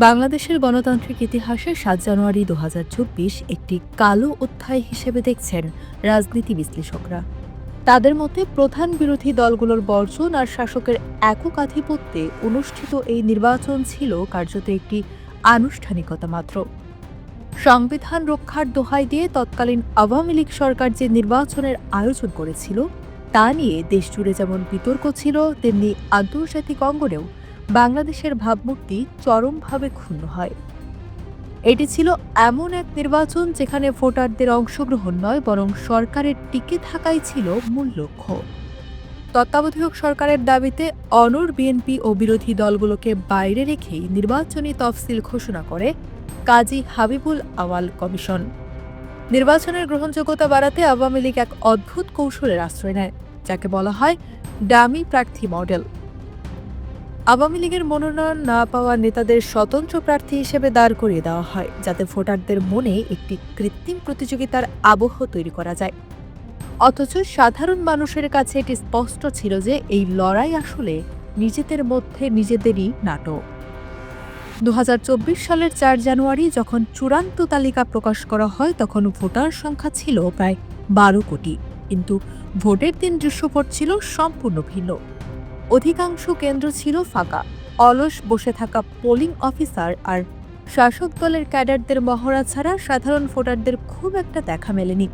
বাংলাদেশের গণতান্ত্রিক ইতিহাসে ৭ জানুয়ারি ২০২৪ একটি কালো অধ্যায় হিসেবে দেখছেন রাজনীতি বিশ্লেষকরা। তাদের মতে প্রধান বিরোধী দলগুলোর বর্জন আর শাসকের একক আধিপত্যে অনুষ্ঠিত এই নির্বাচন ছিল কার্যত একটি আনুষ্ঠানিকতা মাত্র। সংবিধান রক্ষার দোহাই দিয়ে তৎকালীন আওয়ামী লীগ সরকার যে নির্বাচনের আয়োজন করেছিল তা নিয়ে দেশজুড়ে যেমন বিতর্ক ছিল, তেমনি আন্তর্জাতিক অঙ্গনেও বাংলাদেশের ভাবমূর্তি চরমভাবে ক্ষুণ্ণ হয়। এটি ছিল এমন এক নির্বাচন যেখানে ভোটারদের অংশগ্রহণ নয়, বরং সরকারের টিকে থাকাই ছিল মূল লক্ষ্য। তত্ত্বাবধায়ক সরকারের দাবিতে অনড় বিএনপি ও বিরোধী দলগুলোকে বাইরে রেখেই নির্বাচনী তফসিল ঘোষণা করে কাজী হাবিবুল আওয়াল কমিশন। নির্বাচনের গ্রহণযোগ্যতা বাড়াতে আওয়ামী লীগ এক অদ্ভুত কৌশলের আশ্রয় নেয়, যাকে বলা হয় ডামি প্রার্থী মডেল। আওয়ামী লীগের মনোনয়ন না পাওয়া নেতাদের স্বতন্ত্র প্রার্থী হিসেবে দাঁড় করিয়ে দেওয়া হয়, যাতে ভোটারদের মনে একটি কৃত্রিম প্রতিযোগিতার আবহ তৈরি করা যায়। অথচ সাধারণ মানুষের কাছে এটি স্পষ্ট ছিল যে এই লড়াই আসলে নিজেদের মধ্যে নিজেদেরই নাটক। ২০২৪ সালের ৪ জানুয়ারি যখন চূড়ান্ত তালিকা প্রকাশ করা হয়, তখন ভোটার সংখ্যা ছিল প্রায় ১২ কোটি, কিন্তু ভোটের দিন দৃশ্যপট ছিল সম্পূর্ণ ভিন্ন। অধিকাংশ কেন্দ্র ছিল ফাঁকা, অলস বসে থাকা পোলিং অফিসার আর শাসক দলের ক্যাডারদের মহড়া ছাড়া সাধারণ ভোটারদের খুব একটা দেখা মেলেনি।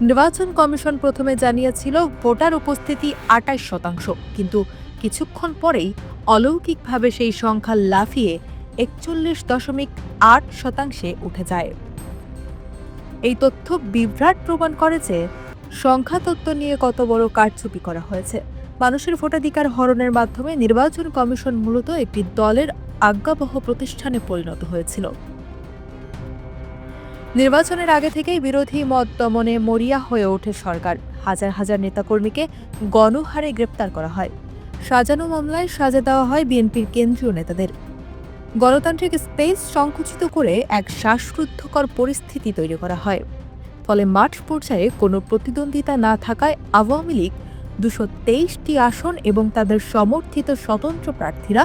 নির্বাচন কমিশন প্রথমে জানিয়েছিল ভোটার উপস্থিতি ২৮%, কিন্তু কিছুক্ষণ পরেই অলৌকিকভাবে সেই সংখ্যা লাফিয়ে ৪১.৮% উঠে যায়। এই তথ্য বিভ্রাট প্রমাণ করে যে সংখ্যাতত্ত্ব নিয়ে কত বড় কারচুপি করা হয়েছে। মানুষের ভোটাধিকার হরণের মাধ্যমে নির্বাচন কমিশন মূলত একটি দলের আজ্ঞাবহ প্রতিষ্ঠানে পরিণত হয়েছিল। নির্বাচনের আগে থেকেই বিরোধী মত দমনে মরিয়া হয়ে ওঠে সরকার। হাজার হাজার নেতাকর্মীকে গণহারে গ্রেপ্তার করা হয়, সাজানো মামলায় সাজা দেওয়া হয় বিএনপির কেন্দ্রীয় নেতাদের। গণতান্ত্রিক স্পেস সংকুচিত করে এক শ্বাসরুদ্ধকর পরিস্থিতি তৈরি করা হয়। ফলে মাঠ পর্যায়ে কোনো প্রতিদ্বন্দ্বিতা না থাকায় আওয়ামী লীগ ২২৩টি আসন এবং তাদের সমর্থিত স্বতন্ত্র প্রার্থীরা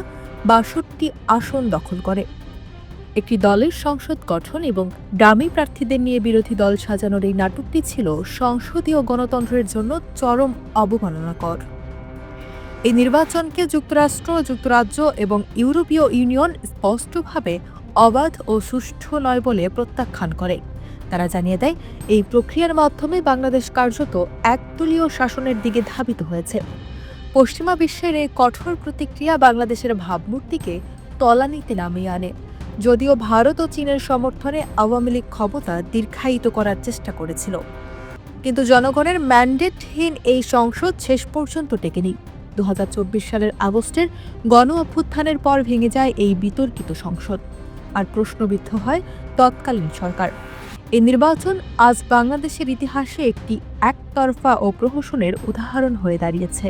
৬২ আসন দখল করে। একটি দলের সংসদ গঠন এবং ডামি প্রার্থীদের নিয়ে বিরোধী দল সাজানোর এই নাটকটি ছিল সংসদীয় গণতন্ত্রের জন্য চরম অবমাননাকর। এই নির্বাচনকে যুক্তরাষ্ট্র, যুক্তরাজ্য এবং ইউরোপীয় ইউনিয়ন স্পষ্টভাবে অবাধ ও সুষ্ঠু নয় বলে প্রত্যাখ্যান করে। তারা জানিয়ে দেয় এই প্রক্রিয়ার মাধ্যমে বাংলাদেশ কার্যত একদলীয় শাসনের দিকে ধাবিত হয়েছে। পশ্চিমা বিশ্বের এই কঠোর প্রতিক্রিয়া বাংলাদেশের ভাবমূর্তিকে তলানিতে নামিয়ে আনে। যদিও ভারত ও চীনের সমর্থনে আওয়ামী লীগ ক্ষমতা দীর্ঘায়িত করার চেষ্টা করেছিল, কিন্তু জনগণের ম্যান্ডেটহীন এই সংসদ শেষ পর্যন্ত টেকেনি। ২০২৪ সালের আগস্টের গণ অভ্যুত্থানের পর ভেঙে যায় এই বিতর্কিত সংসদ, আর প্রশ্নবিদ্ধ হয় তৎকালীন সরকার। এই নির্বাচন আজ বাংলাদেশের ইতিহাসে একটি একতরফা ও প্রহসনের উদাহরণ হয়ে দাঁড়িয়েছে।